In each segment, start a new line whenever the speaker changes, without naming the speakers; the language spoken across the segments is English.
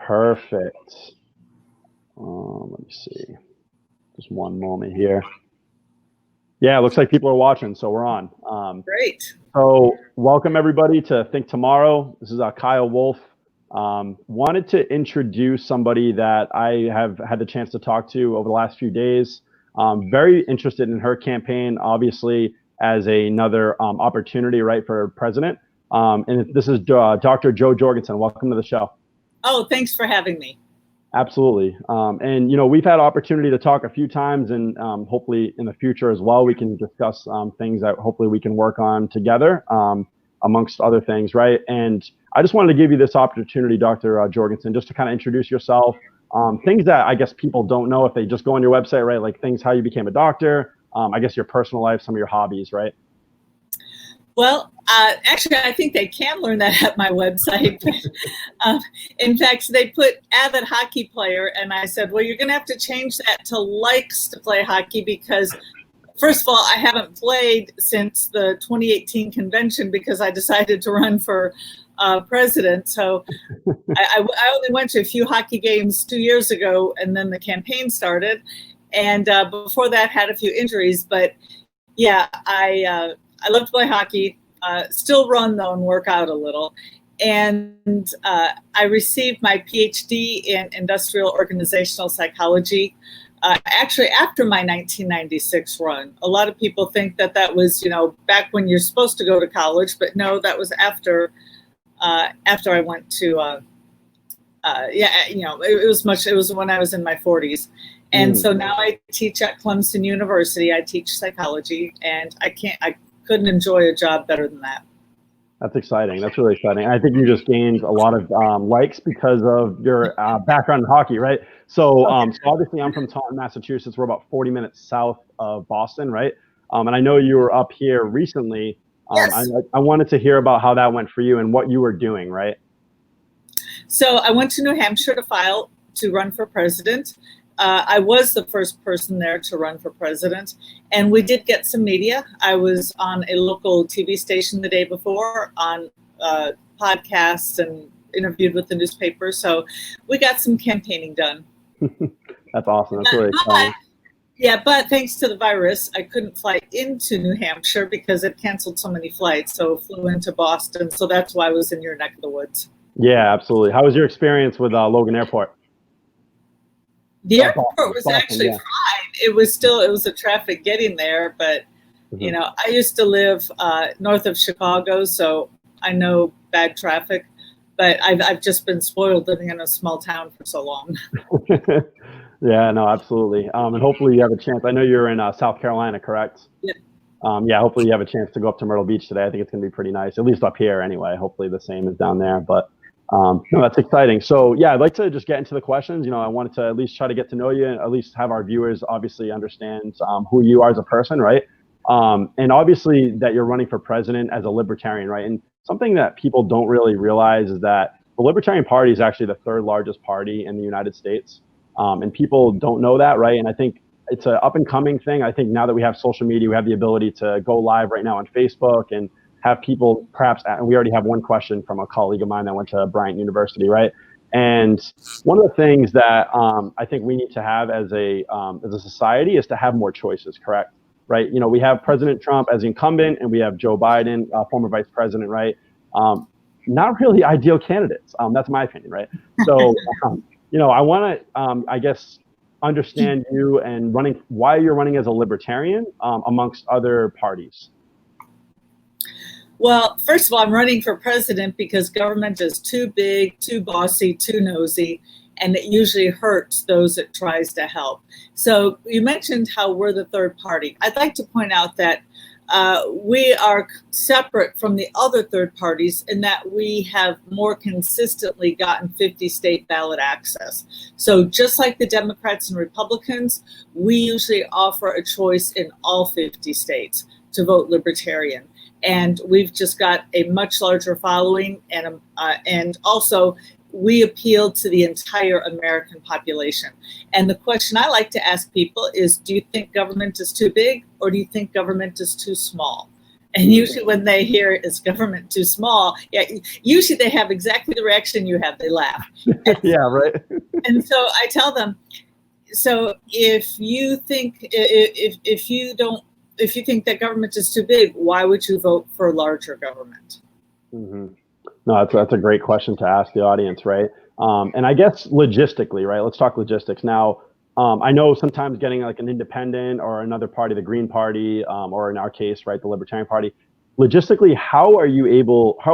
Perfect. Let me see. Just one moment here. Yeah, it looks like people are watching, so we're on.
Great.
So welcome everybody to Think Tomorrow. This is Kyle Wolf. Wanted to introduce somebody that I have had the chance to talk to over the last few days. Very interested in her campaign, obviously, as another opportunity, right, for president. And this is Dr. Jo Jorgensen. Welcome to the show.
Oh, thanks for having me.
Absolutely. And, you know, we've had opportunity to talk a few times, and hopefully in the future as well, we can discuss things that hopefully we can work on together, amongst other things, right? And I just wanted to give you this opportunity, Dr. Jorgensen, just to kind of introduce yourself, things that I guess people don't know if they just go on your website, right? Like things, how you became a doctor, I guess your personal life, some of your hobbies, right?
Well, actually, I think they can learn that at my website. In fact, they put avid hockey player, and I said, well, you're going to have to change that to likes to play hockey because, first of all, I haven't played since the 2018 convention because I decided to run for president. So I only went to a few hockey games 2 years ago, and then the campaign started. And before that, had a few injuries. But yeah, I love to play hockey, still run though and work out a little. And I received my PhD in industrial organizational psychology, actually after my 1996 run. A lot of people think that that was, you know, back when you're supposed to go to college, but no, that was after I went to, it was when I was in my 40s. And so now I teach at Clemson University. I teach psychology, and I couldn't enjoy a job better than that.
That's exciting. That's really exciting. I think you just gained a lot of likes because of your background in hockey, right? So, so obviously I'm from Taunton, Massachusetts. We're about 40 minutes south of Boston, right? And I know you were up here recently.
Yes.
I wanted to hear about how that went for you and what you were doing, right?
So I went to New Hampshire to run for president. I was the first person there to run for president, and we did get some media. I was on a local TV station the day before on podcasts and interviewed with the newspaper. So we got some campaigning done.
That's awesome. That's really exciting.
Yeah, but thanks to the virus, I couldn't fly into New Hampshire because it canceled so many flights. So flew into Boston. So that's why I was in your neck of the woods.
Yeah, absolutely. How was your experience with Logan Airport?
The airport was actually fine. It was the traffic getting there, but you know, I used to live north of Chicago, so I know bad traffic. But I've just been spoiled living in a small town for so long.
Yeah, no, absolutely. And hopefully you have a chance. I know you're in South Carolina, correct?
Yeah.
Yeah, hopefully you have a chance to go up to Myrtle Beach today. I think it's going to be pretty nice, at least up here anyway. Hopefully the same is down there, but. No, that's exciting. So yeah, I'd like to just get into the questions. You know, I wanted to at least try to get to know you and at least have our viewers obviously understand who you are as a person, right? And obviously that you're running for president as a libertarian, right? And something that people don't really realize is that the Libertarian Party is actually the third largest party in the United States. And people don't know that, right? And I think it's an up and coming thing. I think now that we have social media, we have the ability to go live right now on Facebook and have people perhaps, and we already have one question from a colleague of mine that went to Bryant University, right? And one of the things that I think we need to have as a society is to have more choices, correct? Right? You know, we have President Trump as incumbent, and we have Joe Biden, former vice president, right? Not really ideal candidates. That's my opinion, right? So, you know, I want to, I guess, understand you and why you're running as a libertarian amongst other parties.
Well, first of all, I'm running for president because government is too big, too bossy, too nosy, and it usually hurts those it tries to help. So you mentioned how we're the third party. I'd like to point out that we are separate from the other third parties in that we have more consistently gotten 50-state ballot access. So just like the Democrats and Republicans, we usually offer a choice in all 50 states to vote Libertarian. And we've just got a much larger following, and also we appeal to the entire American population. And the question I like to ask people is, do you think government is too big or do you think government is too small? And usually when they hear is government too small, yeah, usually they have exactly the reaction you have. They laugh.
Yeah, right.
And so I tell them, so if you think if you think that government is too big, why would you vote for larger government?
Mm-hmm. No, that's a great question to ask the audience, right? And I guess logistically, right? Let's talk logistics now. I know sometimes getting like an independent or another party, the Green Party, or in our case, right, the Libertarian Party. Logistically, how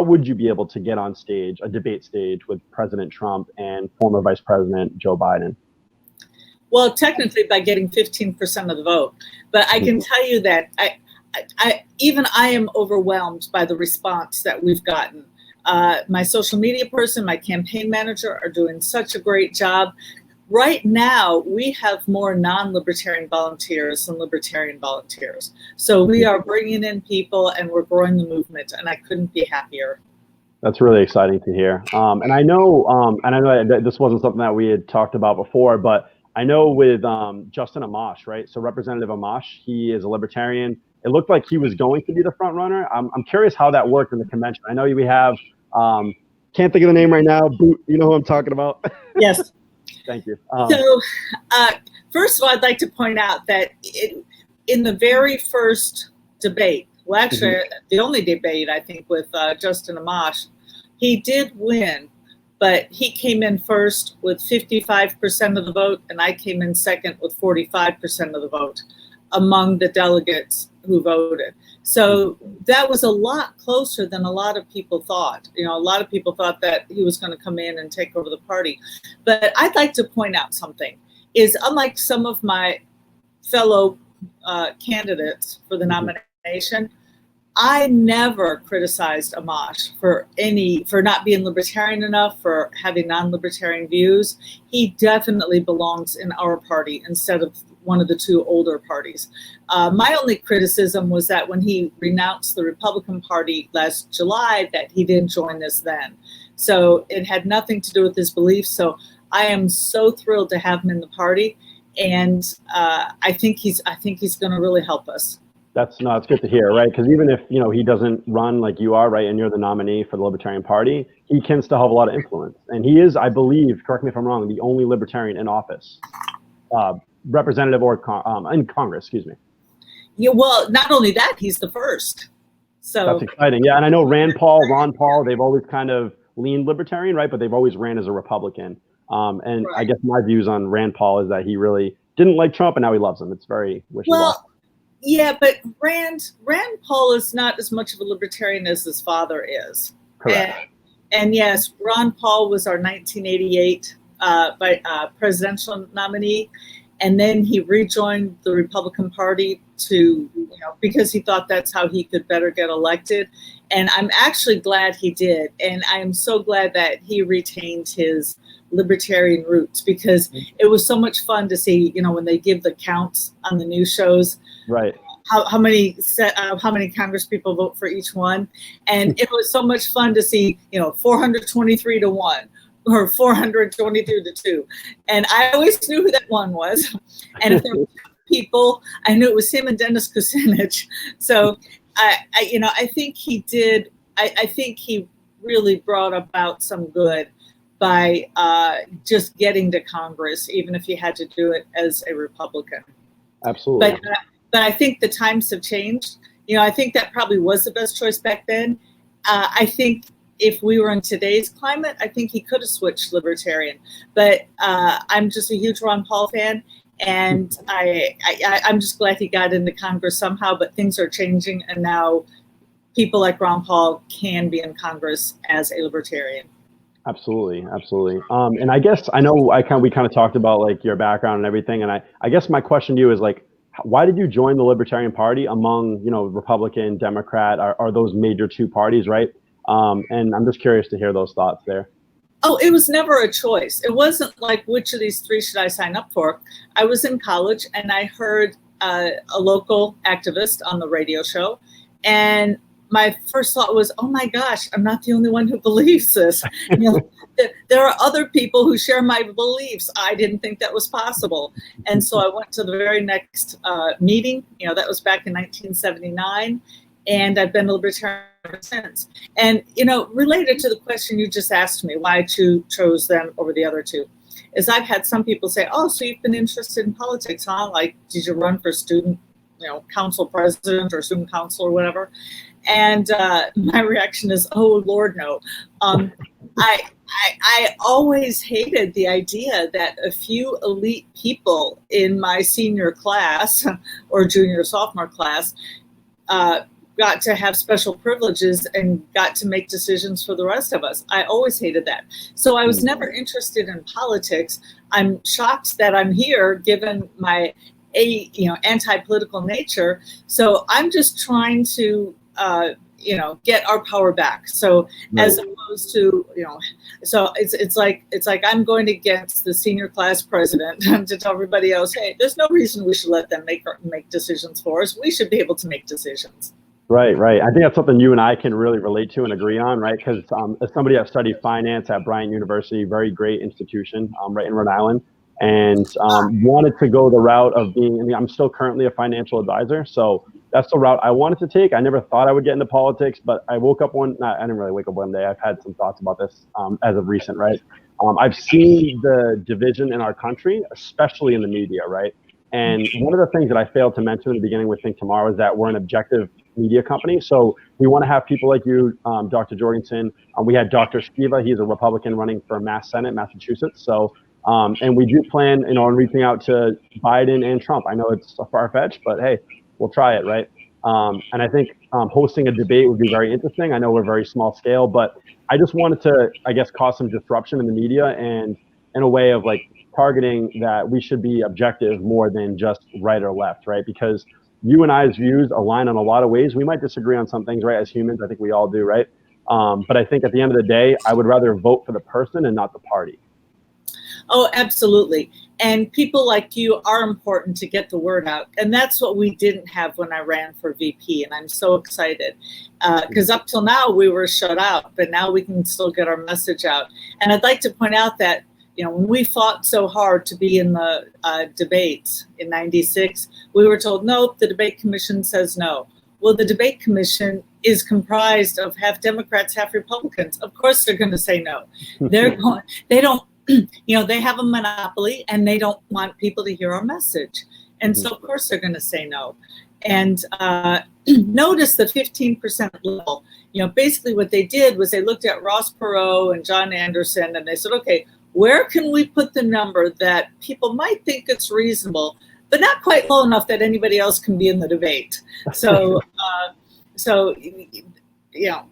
would you be able to get on stage, a debate stage with President Trump and former Vice President Joe Biden?
Well, technically by getting 15% of the vote, but I can tell you that I am overwhelmed by the response that we've gotten. My social media person, my campaign manager are doing such a great job. Right now, we have more non-libertarian volunteers than libertarian volunteers. So we are bringing in people and we're growing the movement, and I couldn't be happier.
That's really exciting to hear. And I know that this wasn't something that we had talked about before, but I know with Justin Amash, right? So Representative Amash, he is a libertarian. It looked like he was going to be the front runner. I'm curious how that worked in the convention. I know we have, can't think of the name right now. Boot, you know who I'm talking about?
Yes.
Thank you.
First of all, I'd like to point out that in the very first debate, well, actually, the only debate, I think, with Justin Amash, he did win, but he came in first with 55% of the vote, and I came in second with 45% of the vote among the delegates who voted. So that was a lot closer than a lot of people thought. You know, a lot of people thought that he was going to come in and take over the party. But I'd like to point out something, is unlike some of my fellow candidates for the nomination, I never criticized Amash for not being libertarian enough, for having non-libertarian views. He definitely belongs in our party instead of one of the two older parties. My only criticism was that when he renounced the Republican Party last July, that he didn't join us then. So it had nothing to do with his beliefs. So I am so thrilled to have him in the party, and I think he's going to really help us.
It's good to hear, right? Because even if, he doesn't run like you are, right, and you're the nominee for the Libertarian Party, he can still have a lot of influence. And he is, I believe, correct me if I'm wrong, the only libertarian in office, representative or in Congress, excuse me.
Yeah, well, not only that, he's the first. So
that's exciting. Yeah, and I know Ron Paul, they've always kind of leaned libertarian, right? But they've always ran as a Republican. And right. I guess my views on Rand Paul is that he really didn't like Trump, and now he loves him. It's very wishy-washy.
Well, yeah, but Rand Paul is not as much of a libertarian as his father is.
Correct.
And yes, Ron Paul was our 1988 presidential nominee, and then he rejoined the Republican Party because he thought that's how he could better get elected. And I'm actually glad he did, and I am so glad that he retained his libertarian roots, because it was so much fun to see, when they give the counts on the news shows,
right?
How many Congress people vote for each one, and it was so much fun to see, 423 to 1 or 422 to 2, and I always knew who that one was, and if there were people, I knew it was him and Dennis Kucinich. So I think he did. I think he really brought about some good by just getting to Congress, even if he had to do it as a Republican.
Absolutely.
But I think the times have changed. I think that probably was the best choice back then. I think if we were in today's climate, I think he could have switched libertarian. But I'm just a huge Ron Paul fan, and I'm just glad he got into Congress somehow. But things are changing, and now people like Ron Paul can be in Congress as a libertarian.
Absolutely. And I guess I know we kind of talked about like your background and everything, and I guess my question to you is like, why did you join the Libertarian Party among Republican, Democrat, are those major two parties, right? And I'm just curious to hear those thoughts there.
Oh, it was never a choice. It wasn't like, which of these three should I sign up for? I was in college and I heard a local activist on the radio show, and my first thought was, oh my gosh, I'm not the only one who believes this. There are other people who share my beliefs. I didn't think that was possible. And so I went to the very next meeting, that was back in 1979. and I've been a libertarian ever since. And, related to the question you just asked me, why I chose them over the other two, is I've had some people say, oh, so you've been interested in politics, huh? Like, did you run for student, council president or student council or whatever? And my reaction is, oh, Lord, no. I always hated the idea that a few elite people in my senior class or junior sophomore class got to have special privileges and got to make decisions for the rest of us. I always hated that. So I was never interested in politics. I'm shocked that I'm here given my anti-political nature. So I'm just trying to get our power back. So as opposed to, so it's like I'm going against the senior class president to tell everybody else, hey, there's no reason we should let them make decisions for us. We should be able to make decisions.
Right. I think that's something you and I can really relate to and agree on, right? Because as somebody that studied finance at Bryant University, very great institution, right in Rhode Island, and wanted to go the route of being, I'm still currently a financial advisor, so that's the route I wanted to take. I never thought I would get into politics, but I woke up I didn't really wake up one day. I've had some thoughts about this as of recent, right? I've seen the division in our country, especially in the media, right? And one of the things that I failed to mention in the beginning with ThinkTomorrow is that we're an objective media company. So we want to have people like you, Dr. Jorgensen. We had Dr. Skiva. He's a Republican running for Mass Senate, Massachusetts. So, and we do plan, on reaching out to Biden and Trump. I know it's far-fetched, but hey, we'll try it, right? And I think hosting a debate would be very interesting. I know we're very small scale, but I just wanted to, I guess, cause some disruption in the media and in a way of like targeting that we should be objective more than just right or left, right? Because you and I's views align on a lot of ways. We might disagree on some things, right? As humans, I think we all do, right? But I think at the end of the day, I would rather vote for the person and not the party.
Oh, absolutely. And people like you are important to get the word out. And that's what we didn't have when I ran for VP. And I'm so excited because up till now we were shut out, but now we can still get our message out. And I'd like to point out that, when we fought so hard to be in the debates in '96, we were told, nope, the debate commission says no. Well, the debate commission is comprised of half Democrats, half Republicans. Of course, they're going to say no. They don't, they have a monopoly and they don't want people to hear our message. And so, of course, they're going to say no. And notice the 15% level. Basically what they did was they looked at Ross Perot and John Anderson and they said, okay, where can we put the number that people might think it's reasonable, but not quite low enough that anybody else can be in the debate? So,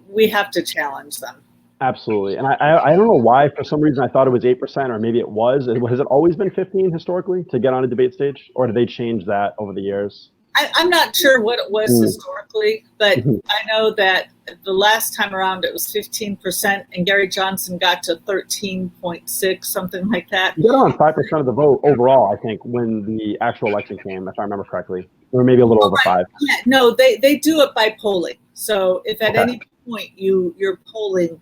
we have to challenge them.
Absolutely. And I don't know why, for some reason, I thought it was 8%, or maybe it was. Has it always been 15 historically to get on a debate stage, or did they change that over the years?
I'm not sure what it was historically, but I know that the last time around it was 15%, and Gary Johnson got to 13.6, something like that.
You got on 5% of the vote overall, I think, when the actual election came, if I remember correctly, or maybe a little over 5.
Yeah, no, they do it by polling. So if at any point you're polling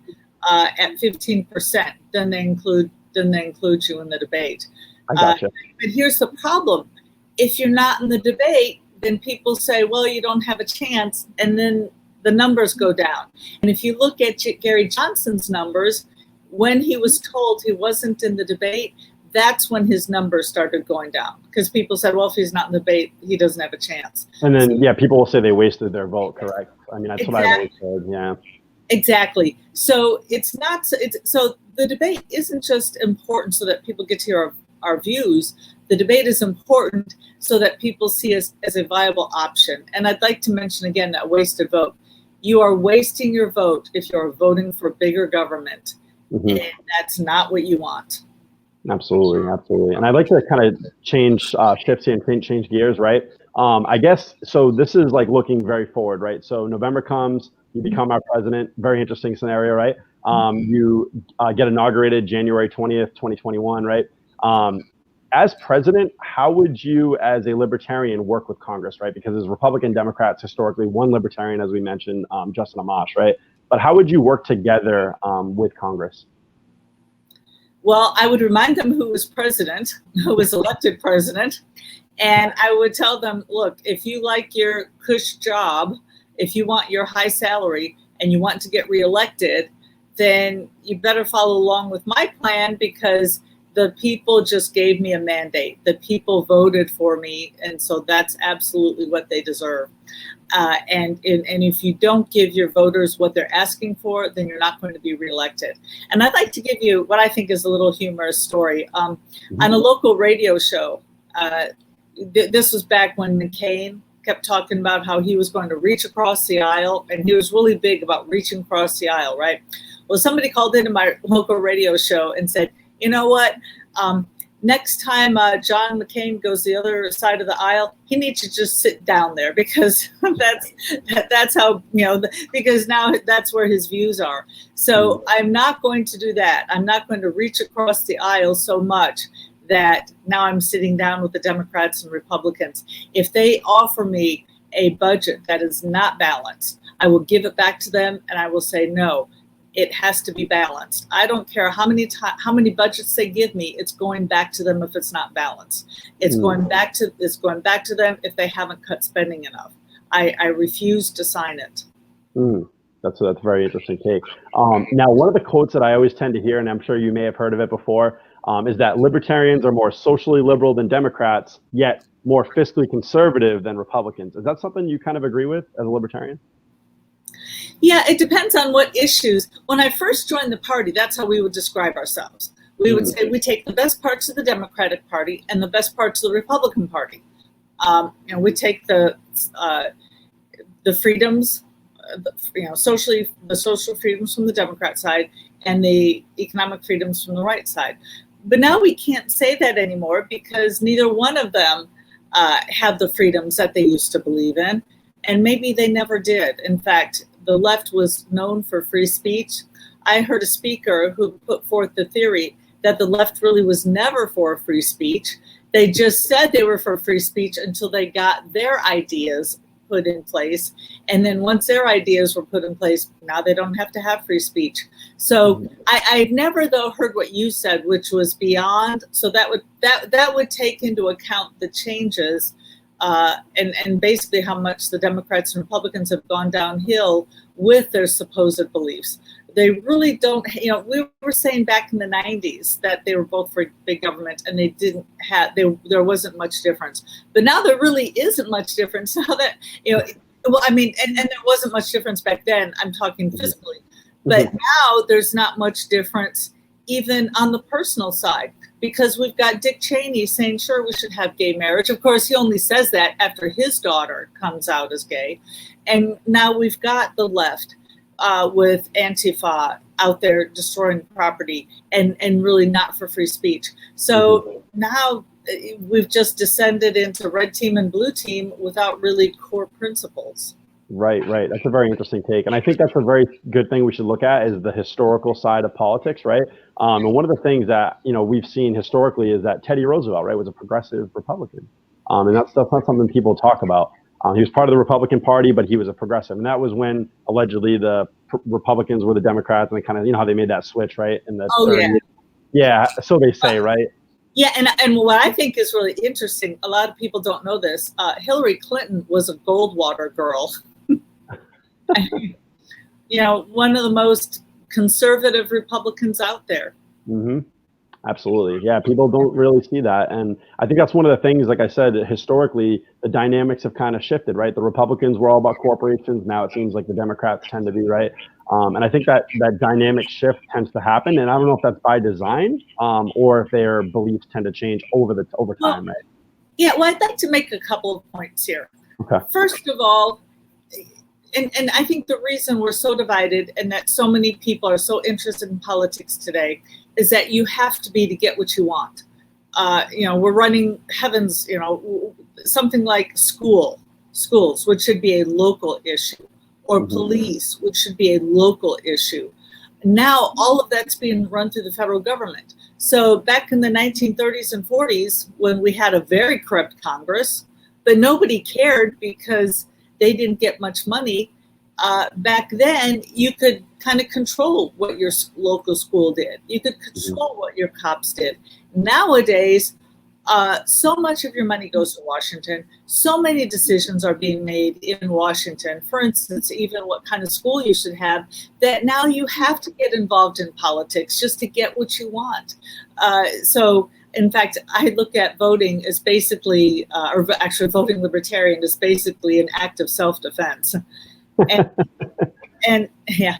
at 15%, then they include you in the debate.
I gotcha.
But here's the problem: if you're not in the debate, then people say, well, you don't have a chance, and then the numbers go down. And if you look at Gary Johnson's numbers, when he was told he wasn't in the debate, that's when his numbers started going down, because people said, well, if he's not in the debate, he doesn't have a chance.
And then, people will say they wasted their vote, correct? I mean, that's what I always said, yeah.
Exactly. So so the debate isn't just important so that people get to hear our views. The debate is important so that people see us as a viable option. And I'd like to mention again that wasted vote. You are wasting your vote if you're voting for bigger government. And that's not what you want. Absolutely. And I'd like to kind of change shifts and change gears, right? I guess, so this is like looking very forward, right? So November comes, you become our president. Very interesting scenario, right? You get inaugurated January 20th, 2021, right? As president, how would you, as a libertarian, work with Congress, right? Because as Republican Democrats, historically, one libertarian, as we mentioned, Justin Amash, right? But how would you work together with Congress? Well, I would remind them who was president, who was elected president, and I would tell them, look, if you like your cush job if you want your high salary and you want to get reelected, then you better follow along with my plan, because the people just gave me a mandate. The people voted for me, and so that's absolutely what they deserve. And if you don't give your voters what they're asking for, then you're not going to be reelected. And I'd like to give you what I think is a little humorous story. On a local radio show, this was back when McCain kept talking about how he was going to reach across the aisle, and he was really big about reaching across the aisle, right? Well, somebody called into my local radio show and said, you know what? Next time John McCain goes the other side of the aisle, he needs to just sit down there, because that's how, because now that's where his views are. So I'm not going to do that. I'm not going to reach across the aisle so much that now I'm sitting down with the Democrats and Republicans. If they offer me a budget that is not balanced, I will give it back to them, and I will say, no, it has to be balanced. I don't care how many budgets they give me. It's going back to them if it's not balanced. It's going back to them if they haven't cut spending enough. I refuse to sign it.
That's a very interesting take. Now, one of the quotes that I always tend to hear, and I'm sure you may have heard of it before, is that libertarians are more socially liberal than Democrats, yet more fiscally conservative than Republicans. Is that something you kind of agree with as a libertarian?
Yeah, it depends on what issues. When I first joined the party, that's how we would describe ourselves. We would say we take the best parts of the Democratic Party and the best parts of the Republican Party. We take the freedoms, the social freedoms from the Democrat side and the economic freedoms from the right side. But now we can't say that anymore, because neither one of them have the freedoms that they used to believe in, and maybe they never did. In fact, the left was known for free speech. I heard a speaker who put forth the theory that the left really was never for free speech. They just said they were for free speech until they got their ideas put in place. And then once their ideas were put in place, now they don't have to have free speech. So I've never, though, heard what you said, which was beyond. So that would take into account the changes and basically how much the Democrats and Republicans have gone downhill with their supposed beliefs. They really don't, we were saying back in the 90s that they were both for big government, and they didn't have, there wasn't much difference. But now there really isn't much difference now that, and there wasn't much difference back then. I'm talking fiscally. But now there's not much difference even on the personal side, because we've got Dick Cheney saying, sure, we should have gay marriage. Of course, he only says that after his daughter comes out as gay. And now we've got the left with Antifa out there destroying property and really not for free speech. So now we've just descended into red team and blue team without really core principles.
Right. That's a very interesting take. And I think that's a very good thing we should look at, is the historical side of politics, right? And one of the things that, we've seen historically is that Teddy Roosevelt, right, was a progressive Republican. And that's not something people talk about. He was part of the Republican Party, but he was a progressive. And that was when allegedly the Republicans were the Democrats, and they kind of, how they made that switch, right? In the 30s. Yeah, so they say, right?
Yeah, and what I think is really interesting, a lot of people don't know this, Hillary Clinton was a Goldwater girl. One of the most conservative Republicans out there.
Absolutely. Yeah, people don't really see that. And I think that's one of the things, like I said, historically, the dynamics have kind of shifted, right? The Republicans were all about corporations. Now it seems like the Democrats tend to be, right? And I think that dynamic shift tends to happen. And I don't know if that's by design or if their beliefs tend to change over time, right?
Yeah, well, I'd like to make a couple of points here.
Okay.
First of all, and I think the reason we're so divided and that so many people are so interested in politics today is that you have to be to get what you want. We're running something like schools, which should be a local issue, or police, which should be a local issue. Now, all of that's being run through the federal government. So back in the 1930s and 40s, when we had a very corrupt Congress, but nobody cared because they didn't get much money. Back then, you could kind of control what your local school did. You could control what your cops did. Nowadays, So much of your money goes to Washington. So many decisions are being made in Washington. For instance, even what kind of school you should have, that now you have to get involved in politics just to get what you want. So, in fact, I look at voting as basically, or actually voting Libertarian is basically an act of self-defense. And yeah.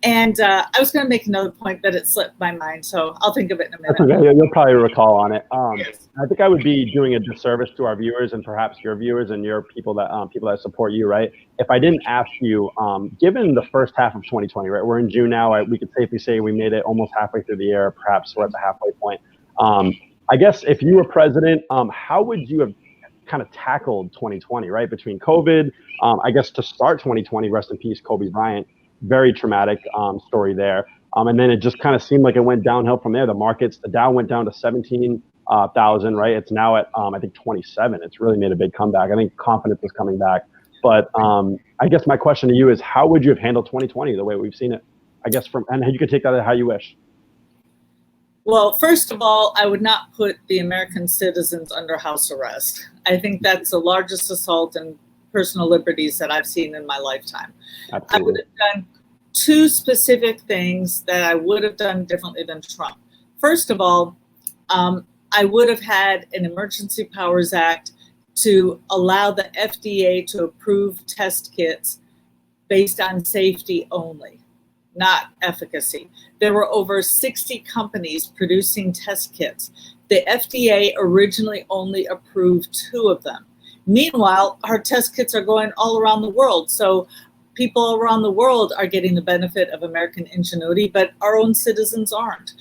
And I was going to make another point, but it slipped my mind, so I'll think of it in a minute.
That's okay. You'll probably recall on it.
Yes.
I think I would be doing a disservice to our viewers and perhaps your viewers and your people that support you, right? If I didn't ask you, given the first half of 2020, right? We're in June now. We could safely say we made it almost halfway through the year. Perhaps we're at the halfway point. I guess if you were president, how would you have kind of tackled 2020, right? Between COVID, I guess to start 2020, rest in peace, Kobe Bryant. Very traumatic story there. And then it just kind of seemed like it went downhill from there. The Dow went down to 17,000, right? It's now at, I think, 27. It's really made a big comeback. I think confidence is coming back. But I guess my question to you is, how would you have handled 2020 the way we've seen it? I guess and you could take that how you wish.
Well, first of all, I would not put the American citizens under house arrest. I think that's the largest assault in personal liberties that I've seen in my lifetime. Absolutely. I would have done two specific things that I would have done differently than Trump. First of all, I would have had an Emergency Powers Act to allow the FDA to approve test kits based on safety only, not efficacy. There were over 60 companies producing test kits. The FDA originally only approved 2 of them. Meanwhile, our test kits are going all around the world. So people around the world are getting the benefit of American ingenuity, but our own citizens aren't.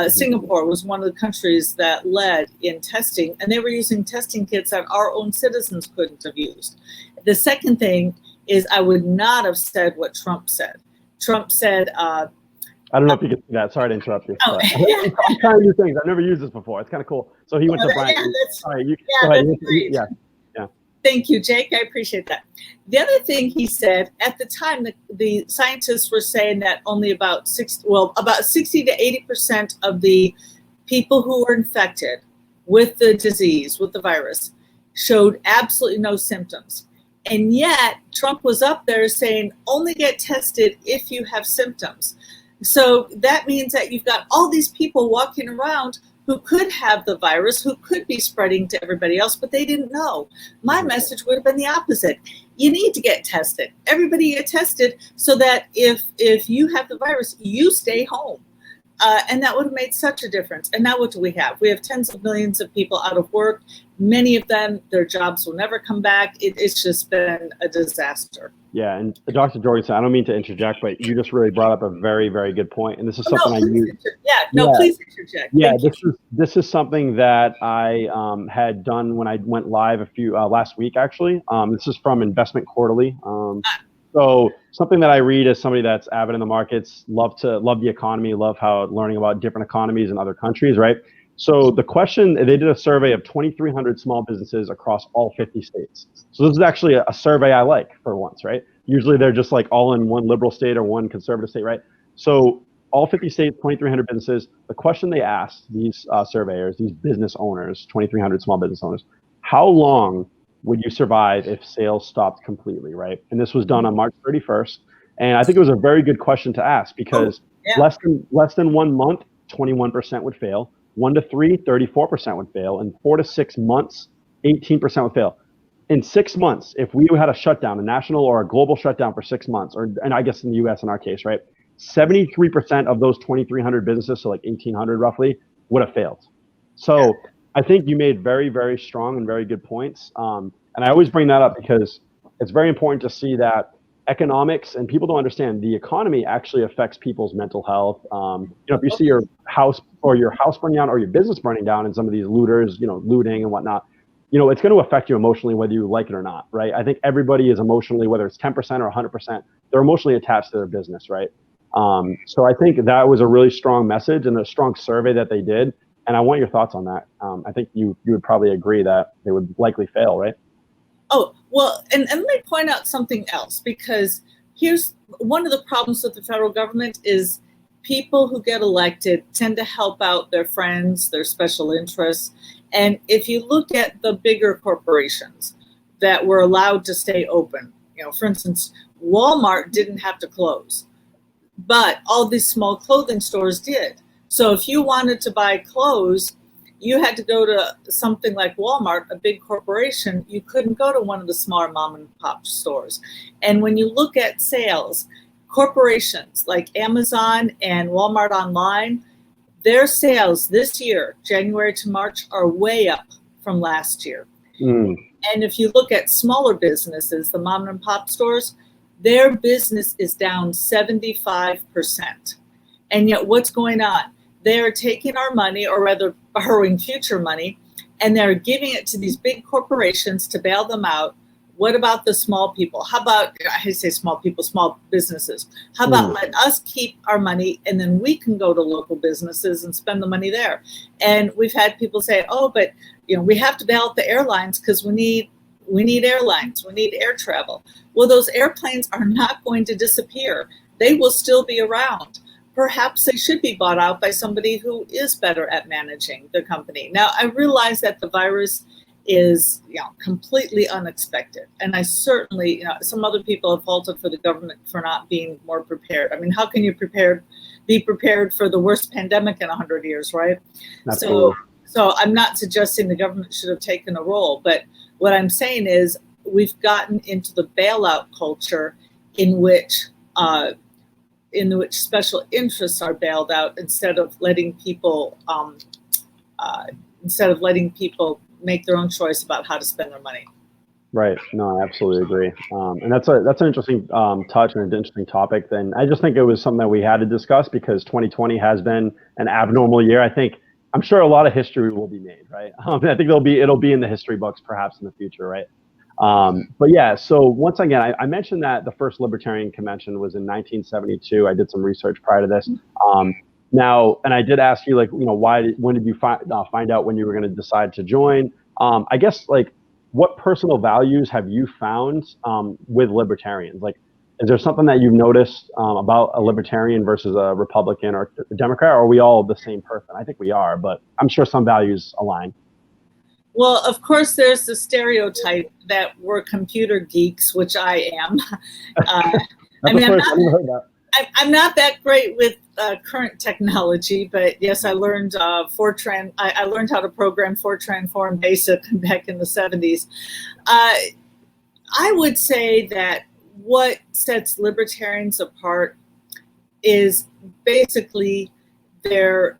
Singapore was one of the countries that led in testing, and they were using testing kits that our own citizens couldn't have used. The second thing is I would not have said what Trump said. Trump said, I
don't know if you can see that. Sorry to interrupt you.
Oh, yeah.
I'm trying new things. I've never used this before. It's kind of cool. So he went to Brian.
Yeah, Thank you, Jake. I appreciate that. The other thing he said at the time, the scientists were saying that only about 60 to 80% of the people who were infected with the disease, with the virus, showed absolutely no symptoms. And yet Trump was up there saying, only get tested if you have symptoms. So that means that you've got all these people walking around who could have the virus, who could be spreading to everybody else, but they didn't know. My message would have been the opposite. You need to get tested. Everybody get tested so that if you have the virus, you stay home. And that would have made such a difference. And now what do we have? We have tens of millions of people out of work. Many of them, their jobs will never come back. It's just been a disaster.
Yeah, and Dr. Jorgensen, I don't mean to interject, but you just really brought up a very, very good point. And this is something I use.
Please interject.
Yeah, this is something that I had done when I went live last week, actually. This is from Investment Quarterly. So something that I read as somebody that's avid in the markets, love the economy, love learning about different economies in other countries, right? So the question, they did a survey of 2,300 small businesses across all 50 states. So this is actually a survey I like for once, right? Usually they're just like all in one liberal state or one conservative state, right? So all 50 states, 2,300 businesses, the question they asked these surveyors, these business owners, 2,300 small business owners, how long would you survive if sales stopped completely, right? And this was done on March 31st. And I think it was a very good question to ask because less than 1 month, 21% would fail. 1 to 3, 34% would fail. And 4 to 6 months, 18% would fail. In 6 months, if we had a shutdown, a national or a global shutdown for 6 months, and I guess in the US in our case, right? 73% of those 2,300 businesses, so like 1,800 roughly, would have failed. So I think you made very, very strong and very good points. And I always bring that up because it's very important to see that economics, and people don't understand, the economy actually affects people's mental health. If you see your house burning down or your business burning down and some of these looters, looting and whatnot, it's going to affect you emotionally whether you like it or not, right? I think everybody is emotionally, whether it's 10% or 100%, they're emotionally attached to their business, right? So I think that was a really strong message and a strong survey that they did. And I want your thoughts on that. I think you would probably agree that they would likely fail, right?
Oh, well, and let me point out something else, because here's one of the problems with the federal government is people who get elected tend to help out their friends, their special interests. And if you look at the bigger corporations that were allowed to stay open, for instance, Walmart didn't have to close, but all these small clothing stores did. So if you wanted to buy clothes, you had to go to something like Walmart, a big corporation. You couldn't go to one of the smaller mom and pop stores. And when you look at sales, corporations like Amazon and Walmart Online, their sales this year, January to March, are way up from last year. And if you look at smaller businesses, the mom and pop stores, their business is down 75%. And yet what's going on? They're taking our money, or rather borrowing future money, and they're giving it to these big corporations to bail them out. What about the small people? How about, I say small people, small businesses. How about let us keep our money, and then we can go to local businesses and spend the money there? And we've had people say, oh, but we have to bail out the airlines because we need airlines, we need air travel. Well, those airplanes are not going to disappear. They will still be around. Perhaps they should be bought out by somebody who is better at managing the company. Now, I realize that the virus is completely unexpected. And I certainly, some other people have faulted for the government for not being more prepared. I mean, how can you be prepared for the worst pandemic in 100 years, right? Absolutely. So I'm not suggesting the government should have taken a role, but what I'm saying is we've gotten into the bailout culture in which special interests are bailed out instead of letting people make their own choice about how to spend their money.
Right. No, I absolutely agree. And that's an interesting touch and an interesting topic. Then I just think it was something that we had to discuss because 2020 has been an abnormal year. I'm sure a lot of history will be made, right? I think it'll be in the history books perhaps in the future, right? But yeah, so once again, I mentioned that the first Libertarian Convention was in 1972. I did some research prior to this. Now, and I did ask you, when did you find out when you were going to decide to join? I guess, what personal values have you found with libertarians? Is there something that you've noticed about a libertarian versus a Republican or a Democrat? Or are we all the same person? I think we are, but I'm sure some values align.
Well, of course, there's the stereotype that we're computer geeks, which I am. I'm not that great with current technology, but yes, I learned Fortran. I learned how to program Fortran 4 and BASIC back in the 70s. I would say that what sets libertarians apart is basically their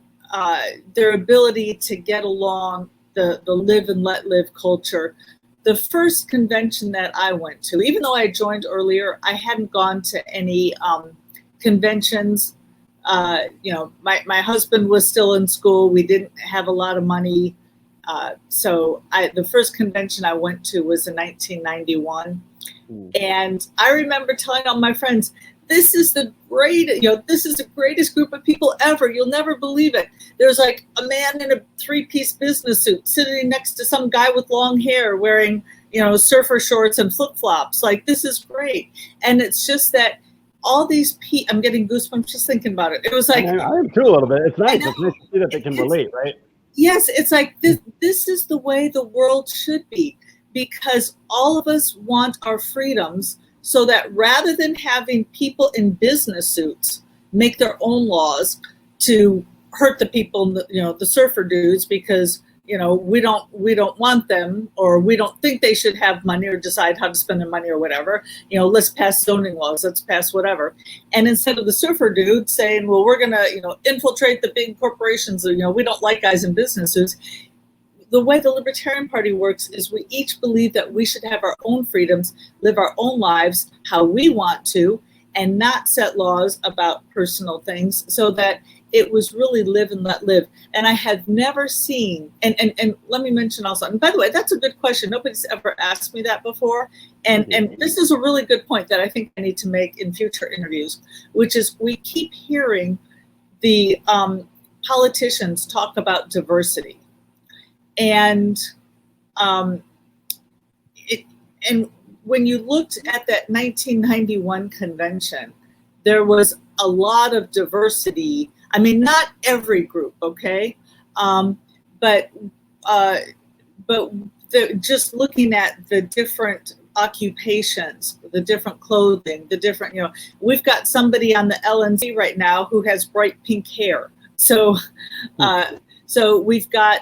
ability to get along, the live and let live culture. The first convention that I went to, even though I joined earlier, I hadn't gone to any conventions. My husband was still in school. We didn't have a lot of money. So the first convention I went to was in 1991. And I remember telling all my friends, this is the greatest group of people ever. You'll never believe it. There's a man in a 3-piece business suit sitting next to some guy with long hair wearing, surfer shorts and flip-flops. This is great. And it's just that all these people, I'm getting goosebumps just thinking about it. It was I
am too a little bit. It's nice. It's nice to see that they can relate, right?
Yes, it's this is the way the world should be, because all of us want our freedoms, so that rather than having people in business suits make their own laws to hurt the people, the surfer dudes, because we don't want them, or we don't think they should have money or decide how to spend their money or whatever. Let's pass zoning laws, let's pass whatever. And instead of the surfer dude saying, well, we're gonna infiltrate the big corporations, we don't like guys in business suits. The way the Libertarian Party works is we each believe that we should have our own freedoms, live our own lives how we want to, and not set laws about personal things, so that it was really live and let live. And I have never seen, and let me mention also, and by the way, that's a good question. Nobody's ever asked me that before. And this is a really good point that I think I need to make in future interviews, which is we keep hearing the politicians talk about diversity. And when you looked at that 1991 convention, there was a lot of diversity. I mean, not every group, okay? But but just looking at the different occupations, the different clothing, the different, we've got somebody on the LNC right now who has bright pink hair. So, so we've got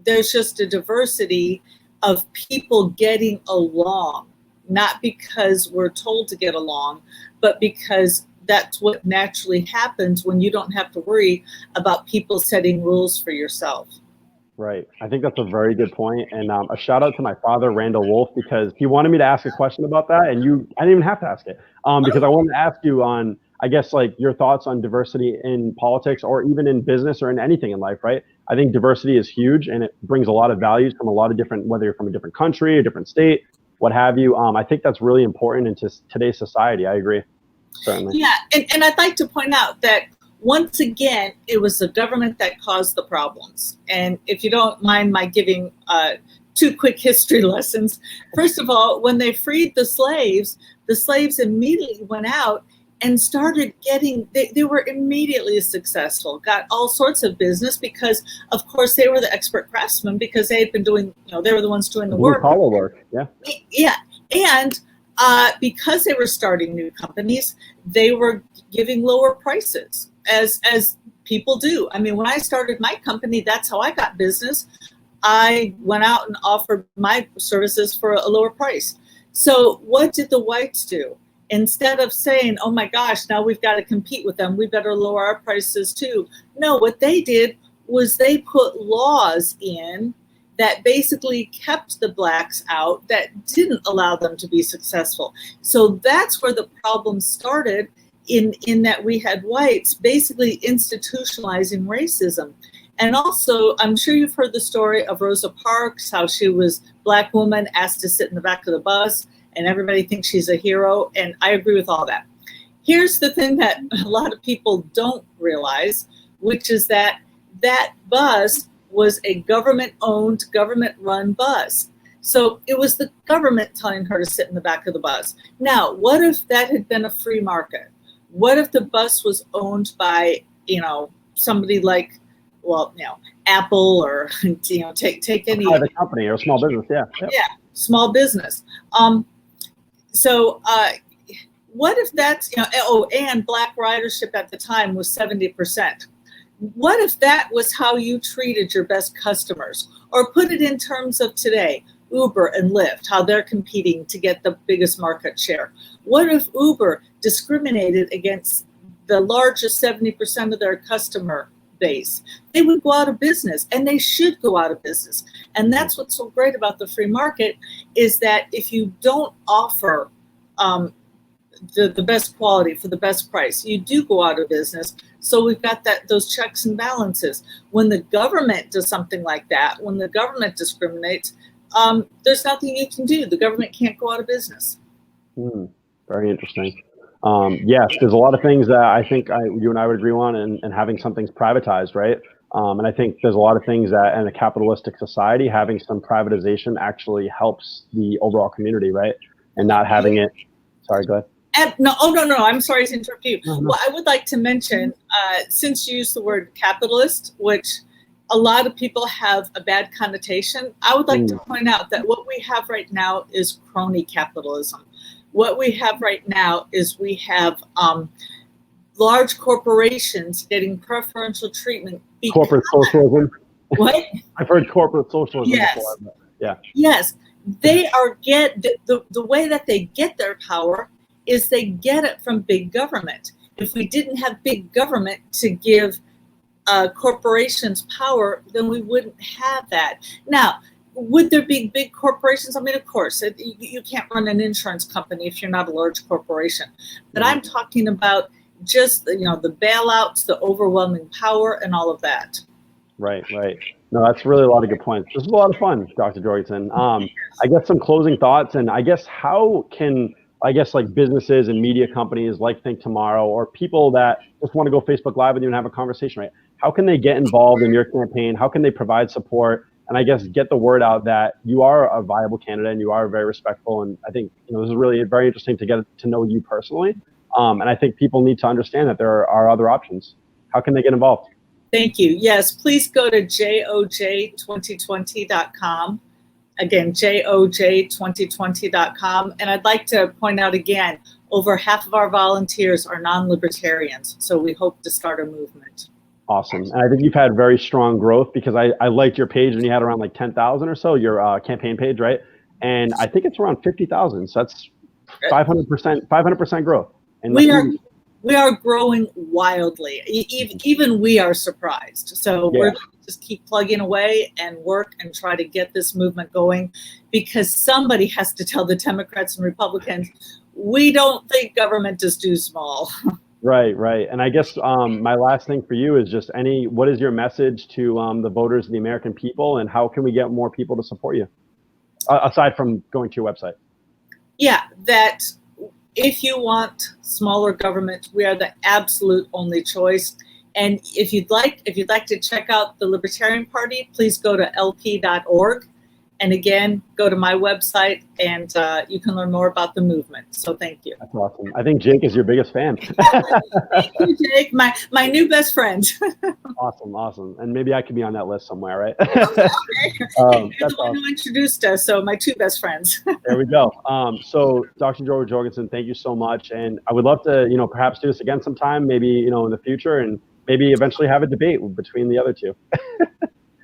there's just a diversity of people getting along, not because we're told to get along, but because that's what naturally happens when you don't have to worry about people setting rules for yourself.
Right. I think that's a very good point. And a shout out to my father, Randall Wolf, because he wanted me to ask a question about that. And I didn't even have to ask it because I wanted to ask you on, I guess, like your thoughts on diversity in politics or even in business or in anything in life, right? I think diversity is huge and it brings a lot of values from a lot of different, whether you're from a different country, a different state, what have you. I think that's really important in today's society. I agree. Certainly.
Yeah. And I'd like to point out that once again, it was the government that caused the problems. And if you don't mind my giving 2 quick history lessons, first of all, when they freed the slaves immediately went out and started getting, they were immediately successful, got all sorts of business because, of course, they were the expert craftsmen because they had been doing, they were the ones doing the work.
Blue-collar work, yeah.
Yeah, and because they were starting new companies, they were giving lower prices, as people do. I mean, when I started my company, that's how I got business. I went out and offered my services for a lower price. So what did the whites do? Instead of saying, oh my gosh, now we've got to compete with them, we better lower our prices too. No, what they did was they put laws in that basically kept the blacks out, that didn't allow them to be successful. So that's where the problem started, in that we had whites basically institutionalizing racism. And also, I'm sure you've heard the story of Rosa Parks, how she was Black woman asked to sit in the back of the bus, and everybody thinks she's a hero, and I agree with all that. Here's the thing that a lot of people don't realize, which is that bus was a government-owned, government-run bus. So it was the government telling her to sit in the back of the bus. Now, what if that had been a free market? What if the bus was owned by, somebody like, Apple or, take any
private company or a small business, yeah.
Yeah, small business. So what if that's, and black ridership at the time was 70%. What if that was how you treated your best customers? Or put it in terms of today, Uber and Lyft, how they're competing to get the biggest market share. What if Uber discriminated against the largest 70% of their customer base? They would go out of business, and they should go out of business. And that's what's so great about the free market, is that if you don't offer the best quality for the best price, you do go out of business. So we've got those checks and balances. When the government does something like that, when the government discriminates, there's nothing you can do. The government can't go out of business.
Very interesting. Yes, there's a lot of things that I think you and I would agree on, and having some things privatized, right? And I think there's a lot of things that in a capitalistic society, having some privatization actually helps the overall community, right? And not having it. Sorry, go ahead.
No, I'm sorry to interrupt you. No. Well, I would like to mention, since you used the word capitalist, which a lot of people have a bad connotation, I would like to point out that what we have right now is crony capitalism. What we have right now is we have large corporations getting preferential treatment.
Corporate socialism.
What?
I've heard corporate socialism before. Yeah.
Yes. They are the way that they get their power is they get it from big government. If we didn't have big government to give corporations power, then we wouldn't have that. Now, would there be big corporations? I mean, of course, you can't run an insurance company if you're not a large corporation. But I'm talking about just the bailouts, the overwhelming power, and all of that.
Right. No, that's really a lot of good points. This is a lot of fun, Dr. Jorgensen. I guess some closing thoughts, and I guess how can like businesses and media companies like ThinkTomorrow, or people that just want to go Facebook Live with you and have a conversation, right? How can they get involved in your campaign? How can they provide support? And I guess get the word out that you are a viable candidate and you are very respectful. And I think this is really very interesting to get to know you personally. And I think people need to understand that there are other options. How can they get involved?
Thank you. Yes, please go to joj2020.com. Again, joj2020.com. And I'd like to point out again, over half of our volunteers are non-libertarians. So we hope to start a movement.
Awesome. And I think you've had very strong growth, because I liked your page when you had around like 10,000 or so, your campaign page, right? And I think it's around 50,000. So that's 500% growth. And
we are growing wildly. Even we are surprised. So we're going to just keep plugging away and work and try to get this movement going, because somebody has to tell the Democrats and Republicans, we don't think government is too small.
Right, right. And I guess my last thing for you is just what is your message to the voters of the American people, and how can we get more people to support you, aside from going to your website?
Yeah, that if you want smaller government, we are the absolute only choice. And if you'd like to check out the Libertarian Party, please go to lp.org. And again, go to my website, and you can learn more about the movement. So thank you.
That's awesome. I think Jake is your biggest fan.
Thank you, Jake, my new best friend.
Awesome, awesome. And maybe I could be on that list somewhere, right?
Okay. You're the one who introduced us, so my two best friends.
There we go. So Dr. Jorgensen, thank you so much. And I would love to, perhaps do this again sometime, maybe, in the future, and maybe eventually have a debate between the other two.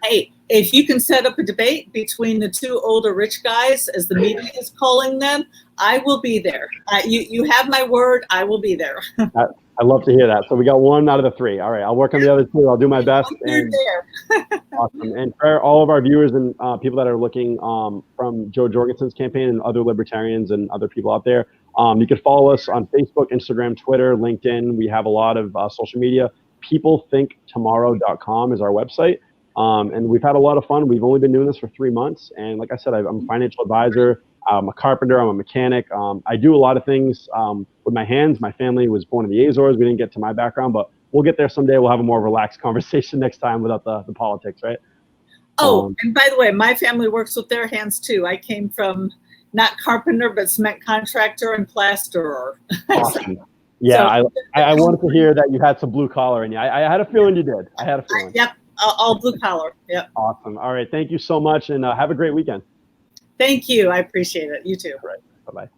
Hey, if you can set up a debate between the two older rich guys, as the media is calling them, I will be there. You have my word. I will be there.
I love to hear that. So we got one out of the three. All right, I'll work on the other two. I'll do my best.
You're there.
Awesome. And for all of our viewers and people that are looking from Joe Jorgensen's campaign and other libertarians and other people out there, you can follow us on Facebook, Instagram, Twitter, LinkedIn. We have a lot of social media. peoplethinktomorrow.com is our website. And we've had a lot of fun. We've only been doing this for 3 months. And like I said, I'm a financial advisor. I'm a carpenter. I'm a mechanic. I do a lot of things with my hands. My family was born in the Azores. We didn't get to my background, but we'll get there someday. We'll have a more relaxed conversation next time without the politics, right?
Oh, and by the way, my family works with their hands too. I came from not carpenter, but cement contractor and plasterer.
Awesome. Yeah, so, I wanted to hear that you had some blue collar in you. I had a feeling you did. I had a feeling.
Yep. All blue collar. Yep.
Awesome. All right. Thank you so much, and have a great weekend.
Thank you. I appreciate it. You too.
All right. Bye-bye.